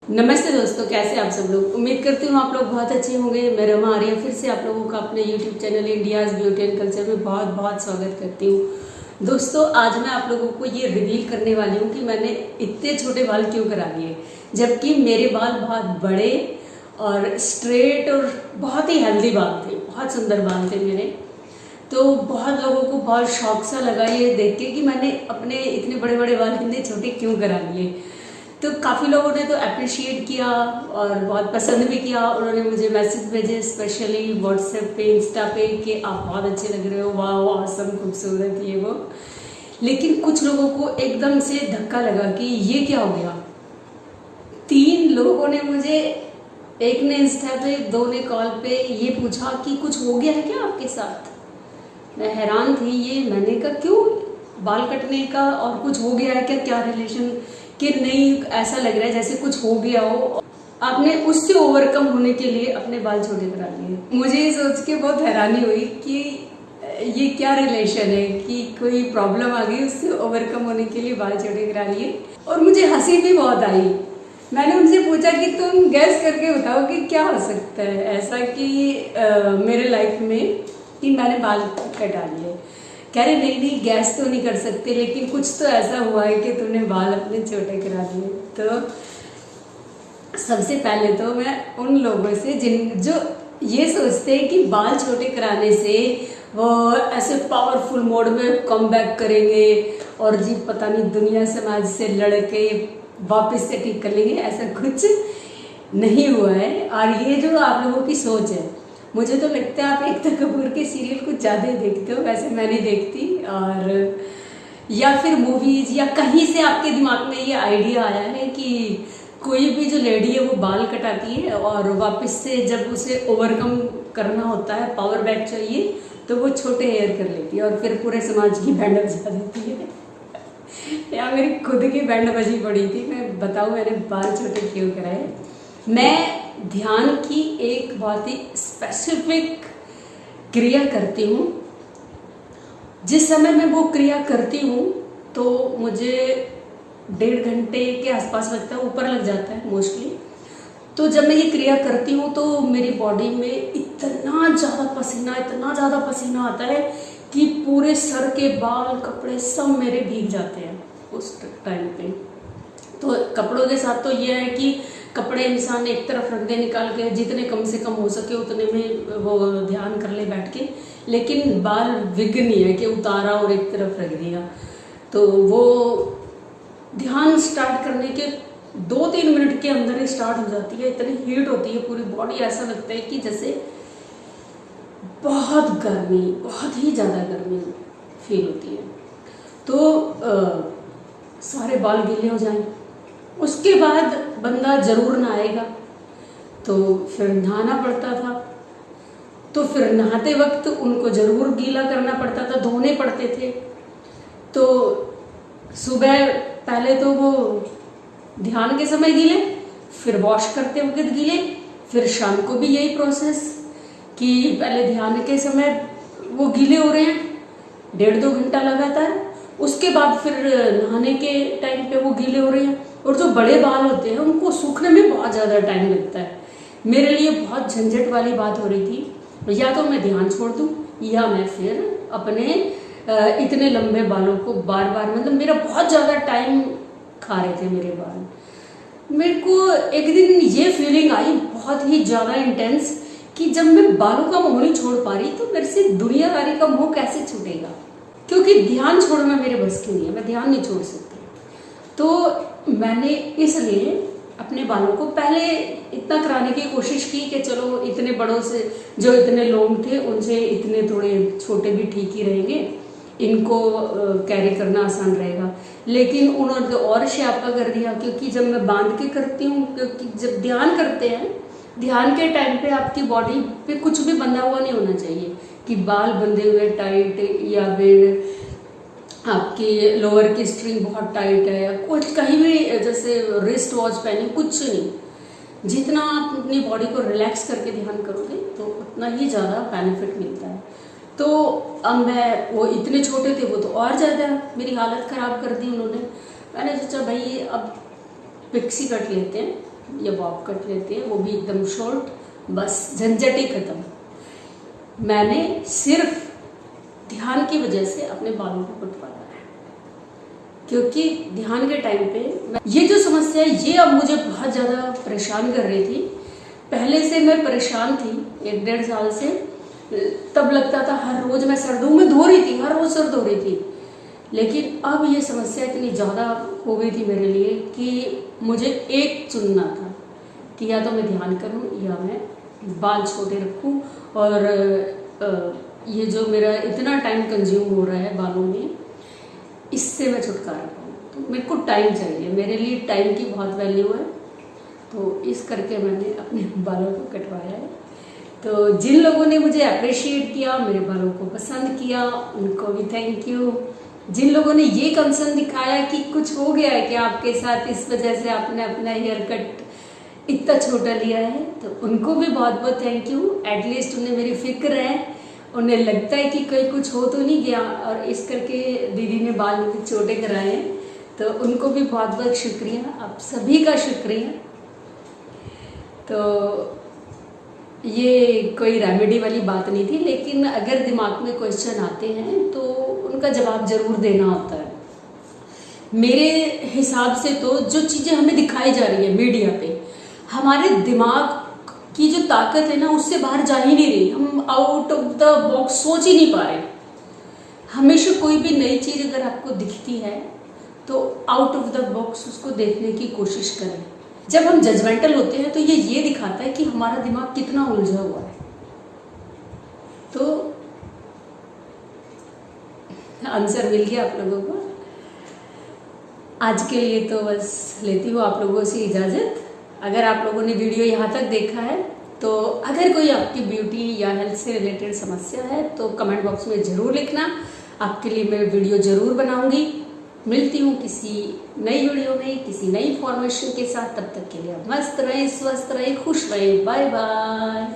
नमस्ते दोस्तों, कैसे आप सब लोग। उम्मीद करती हूँ आप लोग बहुत अच्छे होंगे। मैं रमा आर्या फिर से आप लोगों का अपने YouTube channel India's beauty and culture में बहुत बहुत स्वागत करती हूँ। दोस्तों, आज मैं आप लोगों को ये रिवील करने वाली हूँ कि मैंने इतने छोटे बाल क्यों करा लिए, जबकि मेरे बाल बहुत बड़े और स्ट्रेट और बहुत ही हेल्दी बाल थे, बहुत सुंदर बाल थे मेरे। तो बहुत लोगों को बहुत शौक सा लगा ये देख के कि मैंने अपने इतने बड़े बड़े बाल इतने छोटे क्यों करा लिए। तो काफ़ी लोगों ने तो अप्रिशिएट किया और बहुत पसंद भी किया। उन्होंने मुझे मैसेज भेजे स्पेशली व्हाट्सएप पे, इंस्टा पे कि आप बहुत अच्छे लग रहे हो, वाह ऑसम, खूबसूरत, ये वो। लेकिन कुछ लोगों को एकदम से धक्का लगा कि ये क्या हो गया। 3 लोगों ने मुझे, एक ने इंस्टा पे, 2 ने कॉल पे ये पूछा कि कुछ हो गया है क्या आपके साथ। मैं हैरान थी। ये मैंने कहा क्यों, बाल कटने का और कुछ हो गया है क्या, क्या रिलेशन, कि नहीं ऐसा लग रहा है जैसे कुछ हो गया हो। आपने उससे ओवरकम होने के लिए अपने बाल छोटे करा लिए। मुझे ये सोच के बहुत हैरानी हुई कि ये क्या रिलेशन है कि कोई प्रॉब्लम आ गई, उससे ओवरकम होने के लिए बाल छोटे करा लिए। और मुझे हंसी भी बहुत आई। मैंने उनसे पूछा कि तुम गैस करके बताओ कि क्या हो सकता है ऐसा कि मेरे लाइफ में कि मैंने बाल कटा लिए। कह रहे नहीं नहीं, गैस तो नहीं कर सकते, लेकिन कुछ तो ऐसा हुआ है कि तुमने बाल अपने छोटे करा दिए। तो सबसे पहले तो मैं उन लोगों से जो ये सोचते हैं कि बाल छोटे कराने से वो ऐसे पावरफुल मोड में कम बैक करेंगे और जी पता नहीं दुनिया समाज से लड़के वापस से ठीक कर लेंगे, ऐसा कुछ नहीं हुआ है। और ये जो आप लोगों की सोच है, मुझे तो लगता है आप एकता कपूर के सीरियल कुछ ज़्यादा ही देखते हो, वैसे मैं नहीं देखती। और या फिर मूवीज या कहीं से आपके दिमाग में ये आइडिया आया है कि कोई भी जो लेडी है वो बाल कटाती है और वापस से जब उसे ओवरकम करना होता है, पावर बैक चाहिए, तो वो छोटे हेयर कर लेती है और फिर पूरे समाज की बैंड बजा देती है। या मेरी खुद की बैंड बजी पड़ी थी। मैं बताऊँ मैंने बाल छोटे क्यों कराए। मैं ध्यान की एक बहुत ही स्पेसिफिक क्रिया करती हूँ। जिस समय मैं वो क्रिया करती हूँ तो मुझे 1.5 घंटे के आसपास लगता है, ऊपर लग जाता है मोस्टली। तो जब मैं ये क्रिया करती हूँ तो मेरी बॉडी में इतना ज़्यादा पसीना आता है कि पूरे सर के बाल, कपड़े सब मेरे भीग जाते हैं उस टाइम पे। तो कपड़ों के साथ तो ये है कि कपड़े इंसान एक तरफ रख दे निकाल के, जितने कम से कम हो सके उतने में वो ध्यान कर ले बैठ के। लेकिन बाल विग नहीं है कि उतारा और एक तरफ रख दिया। तो वो ध्यान स्टार्ट करने के 2-3 मिनट के अंदर ही स्टार्ट हो जाती है। इतनी हीट होती है पूरी बॉडी, ऐसा लगता है कि जैसे बहुत गर्मी, बहुत ही ज़्यादा गर्मी फील होती है। तो सारे बाल गीले हो जाएं, उसके बाद बंदा जरूर नहाएगा, तो फिर नहाना पड़ता था। तो फिर नहाते वक्त उनको जरूर गीला करना पड़ता था, धोने पड़ते थे। तो सुबह पहले तो वो ध्यान के समय गीले, फिर वॉश करते वक्त गीले, फिर शाम को भी यही प्रोसेस कि पहले ध्यान के समय वो गीले हो रहे हैं 1.5-2 घंटा लगातार, उसके बाद फिर नहाने के टाइम पे वो गीले हो रहे हैं। और जो बड़े बाल होते हैं उनको सूखने में बहुत ज़्यादा टाइम लगता है। मेरे लिए बहुत झंझट वाली बात हो रही थी, या तो मैं ध्यान छोड़ दूँ या मैं फिर अपने इतने लंबे बालों को बार बार, मतलब मेरा बहुत ज़्यादा टाइम खा रहे थे मेरे बाल। मेरे को एक दिन ये फीलिंग आई बहुत ही ज़्यादा इंटेंस कि जब मैं बालों का मोह नहीं छोड़ पा रही तो मेरे से दुनियादारी का मोह कैसे छूटेगा, क्योंकि ध्यान छोड़ना मेरे बस की नहीं है, मैं ध्यान नहीं छोड़ सकती। तो मैंने इसलिए अपने बालों को पहले इतना कराने की कोशिश की कि चलो इतने बड़ों से, जो इतने लोग थे उनसे इतने थोड़े छोटे भी ठीक ही रहेंगे, इनको कैरी करना आसान रहेगा। लेकिन उन्होंने तो और श्यापा कर दिया, क्योंकि जब मैं बांध के करती हूँ, क्योंकि जब ध्यान करते हैं, ध्यान के टाइम पे आपकी बॉडी पे कुछ भी बंधा हुआ नहीं होना चाहिए कि बाल बंधे हुए टाइट, या फिर आपकी लोअर की स्ट्रिंग बहुत टाइट है, या कुछ कहीं भी जैसे रिस्ट वॉच पहने, कुछ नहीं। जितना आप अपनी बॉडी को रिलैक्स करके ध्यान करोगे तो उतना ही ज़्यादा बेनिफिट मिलता है। तो अब मैं, वो इतने छोटे थे, वो तो और ज़्यादा मेरी हालत ख़राब कर दी उन्होंने। मैंने सोचा भाई अब पिक्सी कट लेते हैं, या बॉब कट लेते हैं, वो भी एकदम शॉर्ट, बस झंझट ही खत्म। मैंने सिर्फ ध्यान की वजह से अपने बालों को कटवाया है, क्योंकि ध्यान के टाइम पे ये जो समस्या है ये अब मुझे बहुत ज़्यादा परेशान कर रही थी। पहले से मैं परेशान थी 1-1.5 साल से, तब लगता था हर रोज मैं सर्दों में धो रही थी, हर रोज सर धो रही थी। लेकिन अब ये समस्या इतनी ज़्यादा हो गई थी मेरे लिए कि मुझे एक चुनना था कि या तो मैं ध्यान करूं या मैं बाल छोटे रखूं। और ये जो मेरा इतना टाइम कंज्यूम हो रहा है बालों में, इससे मैं छुटकारा पाऊँ। तो मेरे को टाइम चाहिए, मेरे लिए टाइम की बहुत वैल्यू है, तो इस करके मैंने अपने बालों को कटवाया है। तो जिन लोगों ने मुझे अप्रिशिएट किया, मेरे बालों को पसंद किया, उनको भी थैंक यू। जिन लोगों ने ये कंसर्न दिखाया कि कुछ हो गया है कि आपके साथ, इस वजह से आपने अपना हेयर कट इतना छोटा लिया है, तो उनको भी बहुत बहुत थैंक यू। एटलीस्ट उन्हें मेरी फिक्र है, उन्हें लगता है कि कहीं कुछ हो तो नहीं गया, और इस करके दीदी ने बाल मुझे छोटे कराए हैं, तो उनको भी बहुत बहुत शुक्रिया, आप सभी का शुक्रिया। तो ये कोई रेमेडी वाली बात नहीं थी, लेकिन अगर दिमाग में क्वेश्चन आते हैं तो उनका जवाब जरूर देना होता है। मेरे हिसाब से तो जो चीज़ें हमें दिखाई जा रही है मीडिया पे, हमारे दिमाग की जो ताकत है ना, उससे बाहर जा ही नहीं रही। हम आउट ऑफ द बॉक्स सोच ही नहीं पा रहे। हमेशा कोई भी नई चीज़ अगर आपको दिखती है तो आउट ऑफ द बॉक्स उसको देखने की कोशिश करें। जब हम जजमेंटल होते हैं तो ये दिखाता है कि हमारा दिमाग कितना उलझा हुआ है। तो आंसर मिल गया आप लोगों को। आज के लिए तो बस लेती हूँ आप लोगों से इजाज़त। अगर आप लोगों ने वीडियो यहाँ तक देखा है, तो अगर कोई आपकी ब्यूटी या हेल्थ से रिलेटेड समस्या है तो कमेंट बॉक्स में ज़रूर लिखना। आपके लिए मैं वीडियो ज़रूर बनाऊंगी। मिलती हूँ किसी नई वीडियो में, किसी नई इन्फॉर्मेशन के साथ। तब तक के लिए मस्त रहें, स्वस्थ रहें, खुश रहें। Bye bye.